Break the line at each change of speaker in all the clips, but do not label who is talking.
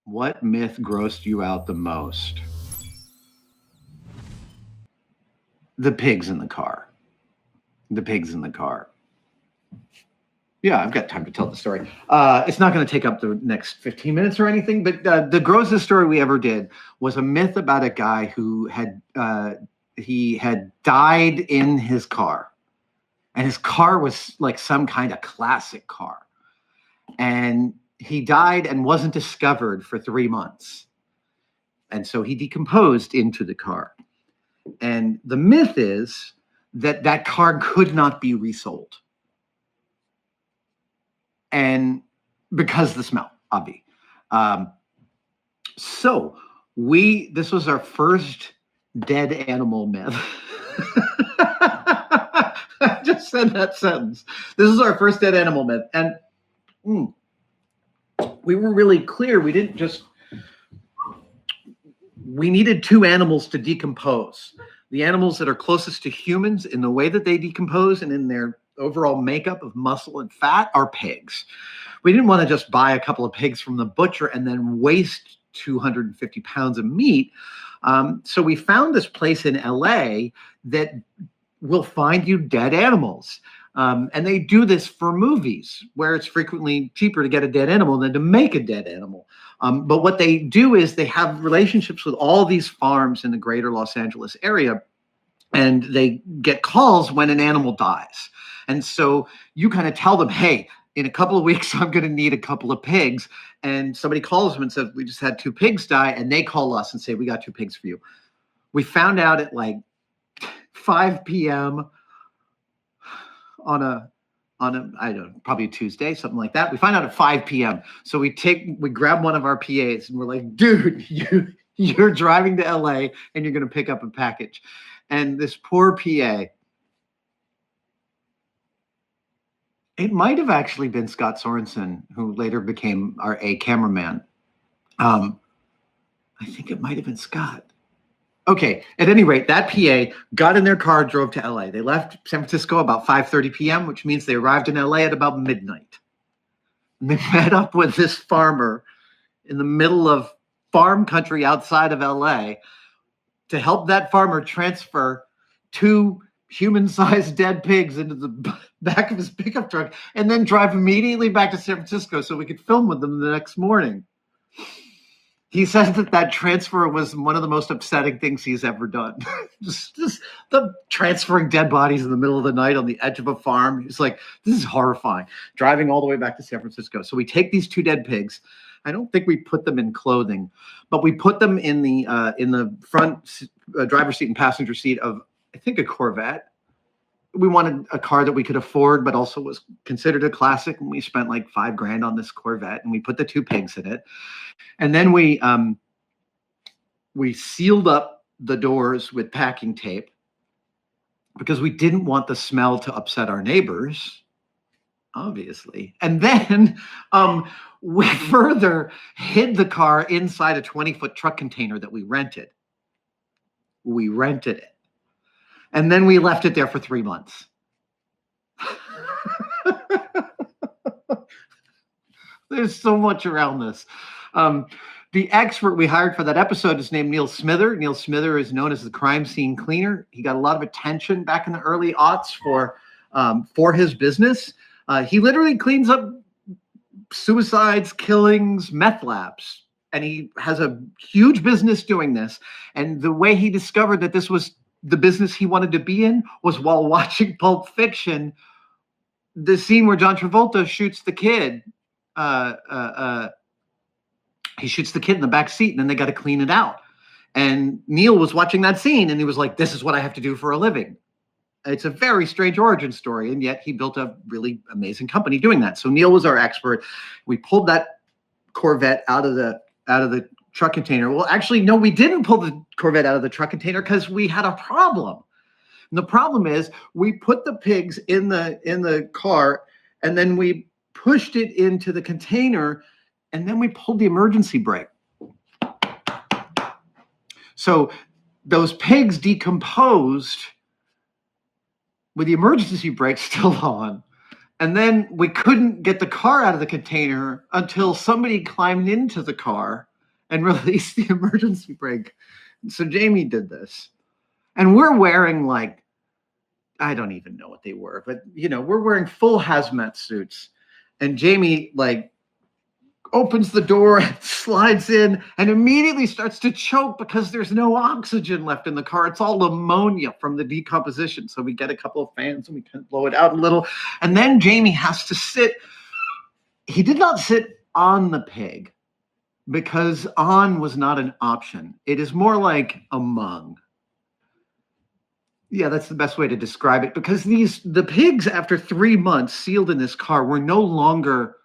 What myth grossed you out the most? The pigs in the car. The pigs in the car. Yeah, I've got time to tell the story. It's not going to take up the next 15 minutes or anything, but the grossest story we ever did was a myth about a guy who he had died in his car, and his car was like some kind of classic car, and he died and wasn't discovered for 3 months, and so he decomposed into the car. And the myth is that that car could not be resold. And because of the smell, obvi. So this was our first dead animal myth. I just said that sentence. This is our first dead animal myth. And we were really clear. We needed 2 animals to decompose. The animals that are closest to humans in the way that they decompose and in their overall makeup of muscle and fat are pigs. We didn't want to just buy a couple of pigs from the butcher and then waste 250 pounds of meat. So we found this place in LA that will find you dead animals. And they do this for movies where it's frequently cheaper to get a dead animal than to make a dead animal. But what they do is they have relationships with all these farms in the greater Los Angeles area, and they get calls when an animal dies. And so you kind of tell them, hey, in a couple of weeks, I'm going to need a couple of pigs. And somebody calls them and says, we just had 2 pigs die. And they call us and say, we got 2 pigs for you. We found out at like 5 p.m. on a I don't know, probably a Tuesday, something like that. We find out at 5 p.m. So we grab one of our PAs and we're like, dude, you're driving to LA and you're going to pick up a package. And this poor PA, it might have actually been Scott Sorensen, who later became our cameraman. I think it might have been Scott. Okay, at any rate, that PA got in their car, drove to LA. They left San Francisco about 5:30 p.m., which means they arrived in LA at about midnight. And they met up with this farmer in the middle of farm country outside of LA to help that farmer transfer 2 human-sized dead pigs into the back of his pickup truck and then drive immediately back to San Francisco so we could film with them the next morning. He says that transfer was one of the most upsetting things he's ever done. just the transferring dead bodies in the middle of the night on the edge of a farm. He's like, this is horrifying. Driving all the way back to San Francisco. So we take these 2 dead pigs. I don't think we put them in clothing, but we put them in the front driver's seat and passenger seat of, I think, a Corvette. We wanted a car that we could afford, but also was considered a classic. And we spent like $5,000 on this Corvette, and we put the 2 pigs in it. And then we sealed up the doors with packing tape because we didn't want the smell to upset our neighbors, obviously. And then we further hid the car inside a 20-foot truck container that we rented. We rented it. And then we left it there for 3 months. There's so much around this. The expert we hired for that episode is named Neil Smither. Neil Smither is known as the crime scene cleaner. He got a lot of attention back in the early aughts for his business. He literally cleans up suicides, killings, meth labs. And he has a huge business doing this. And the way he discovered that this was the business he wanted to be in was while watching Pulp Fiction, the scene where John Travolta shoots the kid. He shoots the kid in the back seat, and then they got to clean it out. And Neil was watching that scene, and he was like, this is what I have to do for a living. It's a very strange origin story, and yet he built a really amazing company doing that. So Neil was our expert. We pulled that Corvette out of the truck container. Well, actually, no, we didn't pull the Corvette out of the truck container because we had a problem. And the problem is we put the pigs in the car, and then we pushed it into the container, and then we pulled the emergency brake. So those pigs decomposed with the emergency brake still on. And then we couldn't get the car out of the container until somebody climbed into the car and release the emergency brake. So Jamie did this. And we're wearing like, I don't even know what they were, but we're wearing full hazmat suits. And Jamie like opens the door, slides in, and immediately starts to choke because there's no oxygen left in the car. It's all ammonia from the decomposition. So we get a couple of fans and we can blow it out a little. And then Jamie has to sit. He did not sit on the pig because on was not an option. It is more like among. Yeah, that's the best way to describe it, because the pigs, after 3 months sealed in this car, were no longer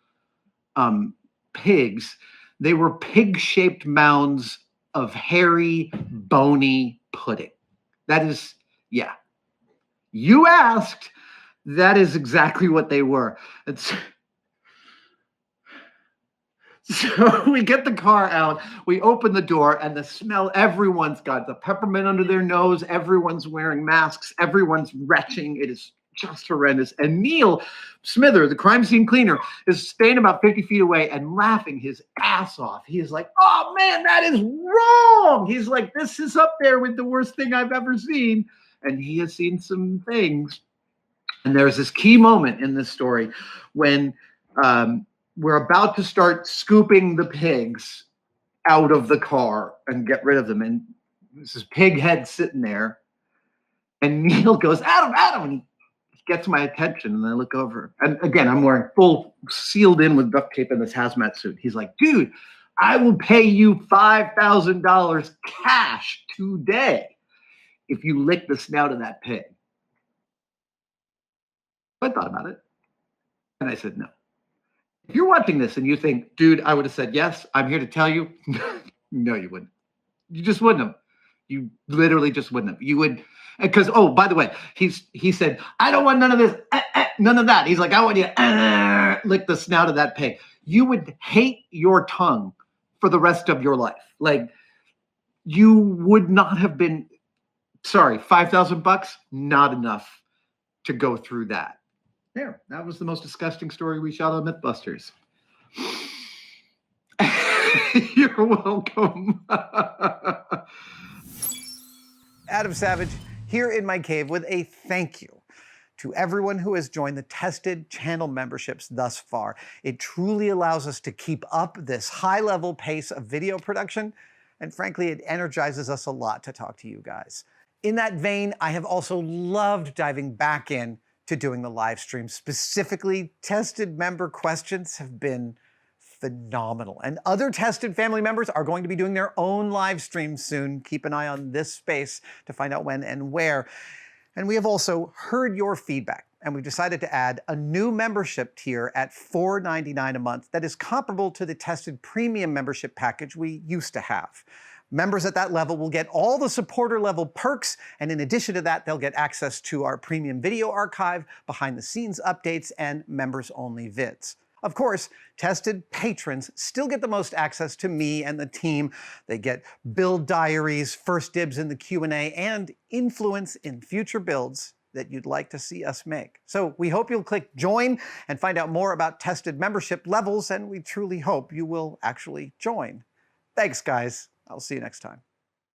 pigs. They were pig-shaped mounds of hairy, bony pudding. That is, yeah. You asked. That is exactly what they were. So we get the car out, we open the door, and the smell, everyone's got the peppermint under their nose, everyone's wearing masks, everyone's retching. It is just horrendous. And Neil Smither, the crime scene cleaner, is staying about 50 feet away and laughing his ass off. He is like, oh man, that is wrong. He's like, this is up there with the worst thing I've ever seen. And he has seen some things. And there's this key moment in this story when we're about to start scooping the pigs out of the car and get rid of them. And there's this pig head sitting there. And Neil goes, Adam, Adam. And he gets my attention. And I look over. And again, I'm wearing full sealed in with duct tape in this hazmat suit. He's like, dude, I will pay you $5,000 cash today if you lick the snout of that pig. I thought about it. And I said, no. If you're watching this and you think, dude, I would have said yes, I'm here to tell you, no, you wouldn't. You just wouldn't have. You literally just wouldn't have. You would, because, oh, by the way, he said, I don't want none of this, none of that. He's like, I want you to lick the snout of that pig. You would hate your tongue for the rest of your life. Like, you would not have been, sorry, $5,000, not enough to go through that. There, that was the most disgusting story we shot on MythBusters. You're welcome.
Adam Savage here in my cave with a thank you to everyone who has joined the tested channel memberships thus far. It truly allows us to keep up this high-level pace of video production, and frankly, it energizes us a lot to talk to you guys. In that vein, I have also loved diving back in to doing the live stream. Specifically, tested member questions have been phenomenal. And other tested family members are going to be doing their own live streams soon. Keep an eye on this space to find out when and where. And we have also heard your feedback, and we've decided to add a new membership tier at $4.99 a month that is comparable to the tested premium membership package we used to have. Members at that level will get all the supporter level perks, and in addition to that, they'll get access to our premium video archive, behind the scenes updates, and members only vids. Of course, tested patrons still get the most access to me and the team. They get build diaries, first dibs in the Q&A, and influence in future builds that you'd like to see us make. So we hope you'll click join and find out more about tested membership levels, and we truly hope you will actually join. Thanks, guys. I'll see you next time.